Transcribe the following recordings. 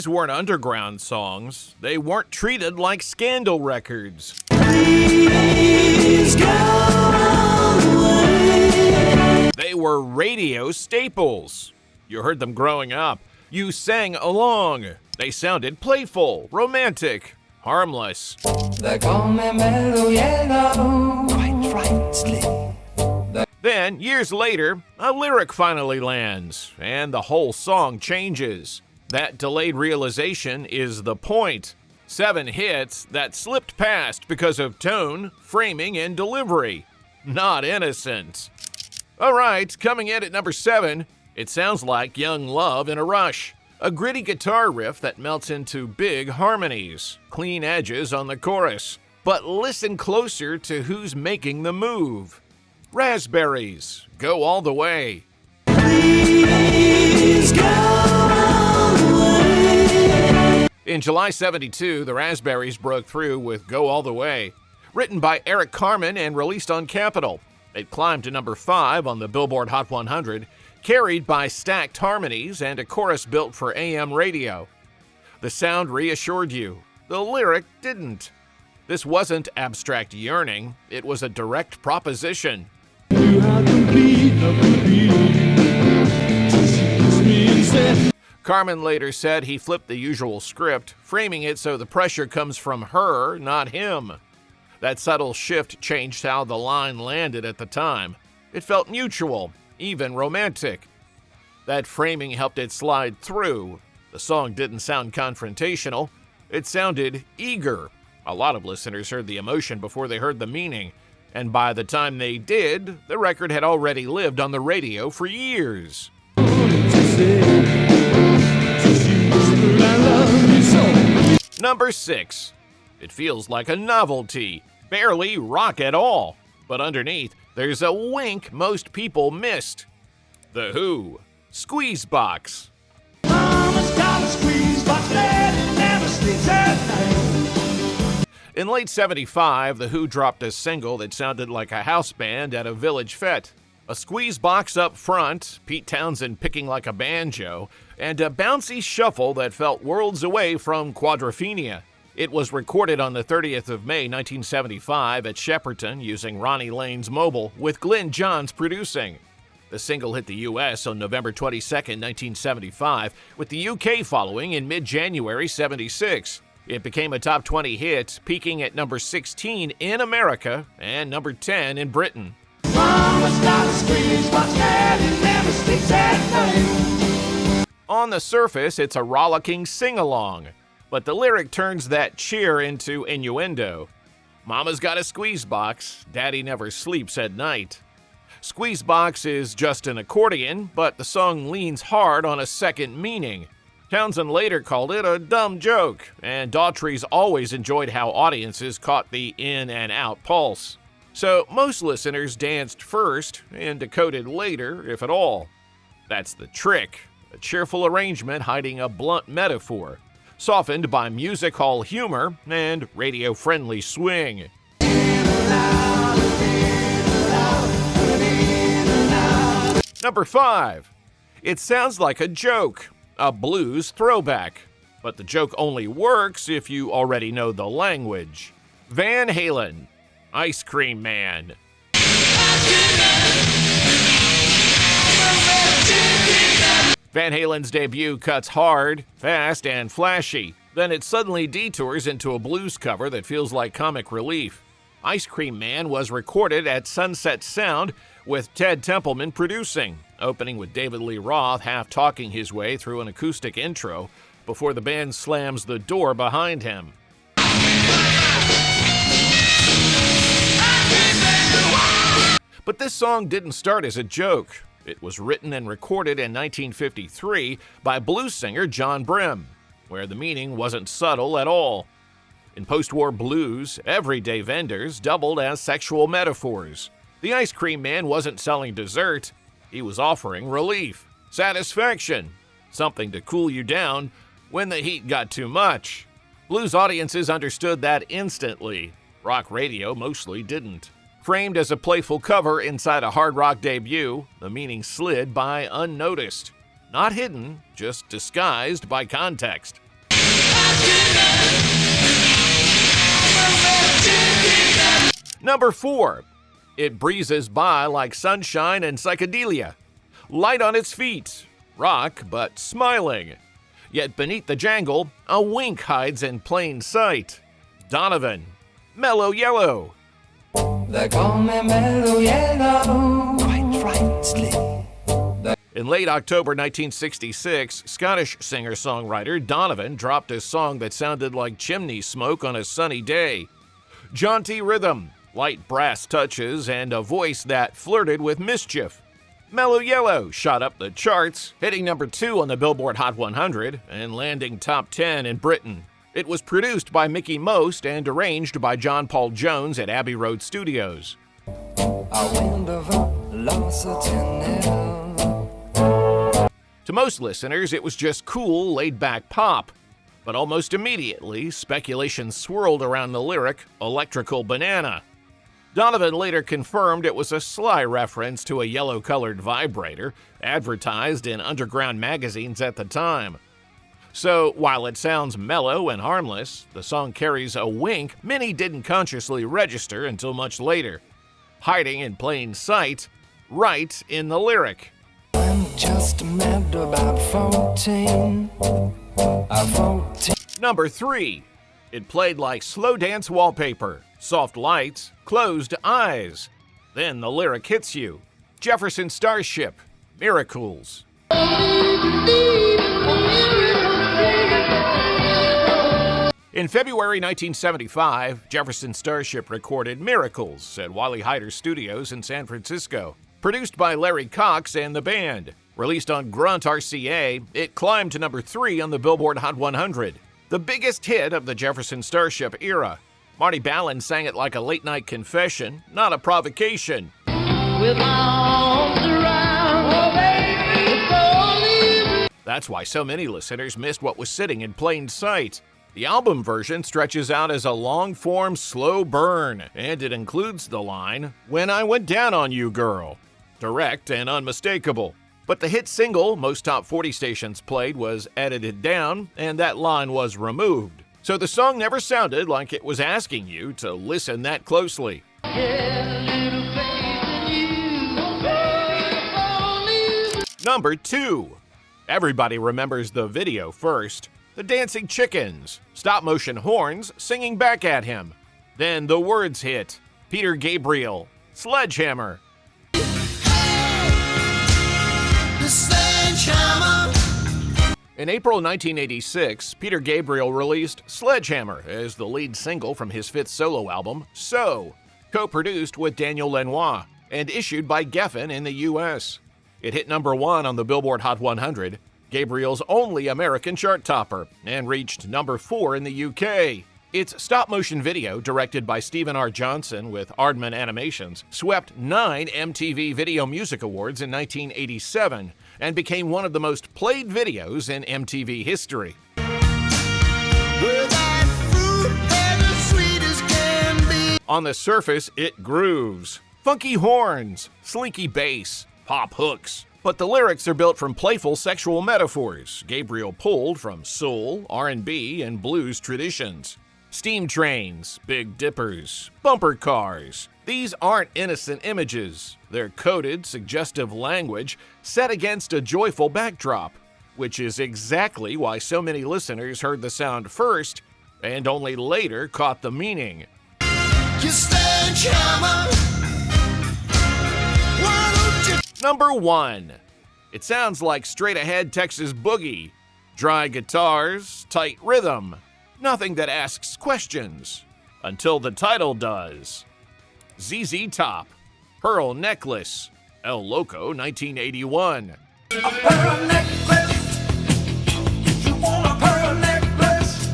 These weren't underground songs. They weren't treated like scandal records. Please go away. They were radio staples. You heard them growing up. You sang along. They sounded playful, romantic, harmless. They call me Mellow Yellow. Quite slim. Then, years later, a lyric finally lands, and the whole song changes. That delayed realization is the point. 7 hits that slipped past because of tone, framing, and delivery. Not innocent. All right, coming in at number 7, it sounds like Young Love in a Rush. A gritty guitar riff that melts into big harmonies, clean edges on the chorus. But listen closer to who's making the move. Raspberries, Go All the Way. Please go away. In July '72, the Raspberries broke through with Go All the Way. Written by Eric Carmen and released on Capitol. It climbed to number 5 on the Billboard Hot 100, carried by stacked harmonies and a chorus built for AM radio. The sound reassured you. The lyric didn't. This wasn't abstract yearning. It was a direct proposition. You have complete. Carmen later said he flipped the usual script, framing it so the pressure comes from her, not him. That subtle shift changed how the line landed at the time. It felt mutual, even romantic. That framing helped it slide through. The song didn't sound confrontational. It sounded eager. A lot of listeners heard the emotion before they heard the meaning, and by the time they did, the record had already lived on the radio for years. Number 6. It feels like a novelty, barely rock at all, but underneath, there's a wink most people missed. The Who, Squeeze Box. Mama's got a squeeze box, daddy never sleeps at night. In late '75, The Who dropped a single that sounded like a house band at a village fete. A squeeze box up front, Pete Townsend picking like a banjo, and a bouncy shuffle that felt worlds away from Quadrophenia. It was recorded on the 30th of May, 1975 at Shepperton using Ronnie Lane's Mobile, with Glenn Johns producing. The single hit the U.S. on November 22, 1975, with the UK following in mid-January '76. It became a top 20 hit, peaking at number 16 in America and number 10 in Britain. Mama's got a squeeze box, daddy never sleeps at night. On the surface, it's a rollicking sing-along, but the lyric turns that cheer into innuendo. Mama's got a squeeze box, daddy never sleeps at night. Squeeze box is just an accordion, but the song leans hard on a second meaning. Townsend later called it a dumb joke, and Daughtry's always enjoyed how audiences caught the in and out pulse. So most listeners danced first and decoded later, if at all. That's the trick, a cheerful arrangement hiding a blunt metaphor, softened by music hall humor and radio-friendly swing. Number 5. It sounds like a joke, a blues throwback, but the joke only works if you already know the language. Van Halen, Ice Cream Man. Van Halen's debut cuts hard, fast, and flashy. Then it suddenly detours into a blues cover that feels like comic relief. Ice Cream Man was recorded at Sunset Sound with Ted Templeman producing, opening with David Lee Roth half talking his way through an acoustic intro before the band slams the door behind him. But this song didn't start as a joke. It was written and recorded in 1953 by blues singer John Brim, where the meaning wasn't subtle at all. In post-war blues, everyday vendors doubled as sexual metaphors. The Ice Cream Man wasn't selling dessert. He was offering relief, satisfaction, something to cool you down when the heat got too much. Blues audiences understood that instantly. Rock radio mostly didn't. Framed as a playful cover inside a hard rock debut, the meaning slid by unnoticed. Not hidden, just disguised by context. Number 4. It breezes by like sunshine and psychedelia. Light on its feet, rock but smiling. Yet beneath the jangle, a wink hides in plain sight. Donovan, Mellow Yellow. They call me Mellow Yellow, quite rightly. In late October 1966, Scottish singer-songwriter Donovan dropped a song that sounded like chimney smoke on a sunny day. Jaunty rhythm, light brass touches, and a voice that flirted with mischief. Mellow Yellow shot up the charts, hitting number 2 on the Billboard Hot 100 and landing top 10 in Britain. It was produced by Mickey Most and arranged by John Paul Jones at Abbey Road Studios. To most listeners, it was just cool, laid-back pop. But almost immediately, speculation swirled around the lyric, Electrical Banana. Donovan later confirmed it was a sly reference to a yellow-colored vibrator advertised in underground magazines at the time. So, while it sounds mellow and harmless, the song carries a wink many didn't consciously register until much later, hiding in plain sight, right in the lyric. I'm just mad about 14. Number 3. It played like slow dance wallpaper, soft lights, closed eyes. Then the lyric hits you. Jefferson Starship, Miracles. In February 1975, Jefferson Starship recorded Miracles at Wally Heider Studios in San Francisco. Produced by Larry Cox and the band. Released on Grunt RCA, it climbed to number 3 on the Billboard Hot 100. The biggest hit of the Jefferson Starship era. Marty Balin sang it like a late-night confession, not a provocation. With my arms around, oh baby, it's only... That's why so many listeners missed what was sitting in plain sight. The album version stretches out as a long-form slow burn, and it includes the line, "When I Went Down on You, Girl." Direct and unmistakable. But the hit single most top 40 stations played was edited down, and that line was removed. So the song never sounded like it was asking you to listen that closely. Number 2. Everybody remembers the video first. The dancing chickens, stop-motion horns singing back at him. Then the words hit. Peter Gabriel, Sledgehammer. In April 1986, Peter Gabriel released Sledgehammer as the lead single from his 5th solo album, So, co-produced with Daniel Lanois and issued by Geffen in the U.S. It hit number 1 on the Billboard Hot 100, Gabriel's only American chart topper, and reached number 4 in the UK. Its stop-motion video, directed by Stephen R. Johnson with Aardman Animations, swept 9 MTV Video Music Awards in 1987 and became one of the most played videos in MTV history. On the surface, it grooves. Funky horns, slinky bass, pop hooks. But the lyrics are built from playful sexual metaphors Gabriel pulled from soul, R&B, and blues traditions. Steam trains, Big Dippers, bumper cars. These aren't innocent images. They're coded, suggestive language set against a joyful backdrop, which is exactly why so many listeners heard the sound first and only later caught the meaning. Number 1. It sounds like straight-ahead Texas boogie. Dry guitars, tight rhythm. Nothing that asks questions. Until the title does. ZZ Top, Pearl Necklace, El Loco 1981. A pearl necklace. You want a pearl necklace?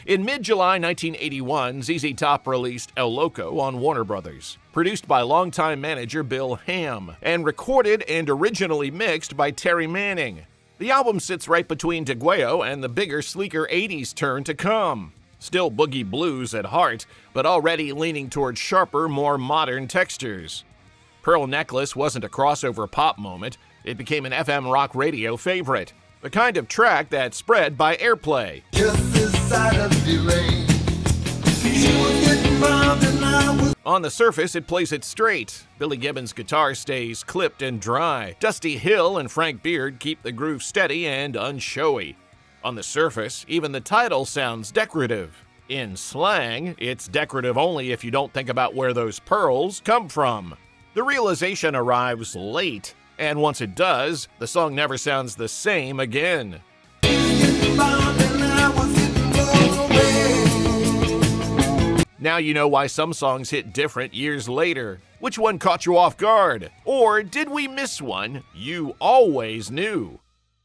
In mid-July 1981, ZZ Top released El Loco on Warner Brothers, produced by longtime manager Bill Ham, and recorded and originally mixed by Terry Manning. The album sits right between Deguello and the bigger, sleeker 80s turn to come. Still boogie blues at heart, but already leaning towards sharper, more modern textures. Pearl Necklace wasn't a crossover pop moment, it became an FM rock radio favorite. the kind of track that's spread by airplay. Just this side of the rain. She was getting round and I was. On the surface, it plays it straight. Billy Gibbons' guitar stays clipped and dry. Dusty Hill and Frank Beard keep the groove steady and unshowy. On the surface, even the title sounds decorative. In slang, it's decorative only if you don't think about where those pearls come from. The realization arrives late, and once it does, the song never sounds the same again. Getting round and I was getting blown away. Now you know why some songs hit different years later. Which one caught you off guard? Or did we miss one you always knew?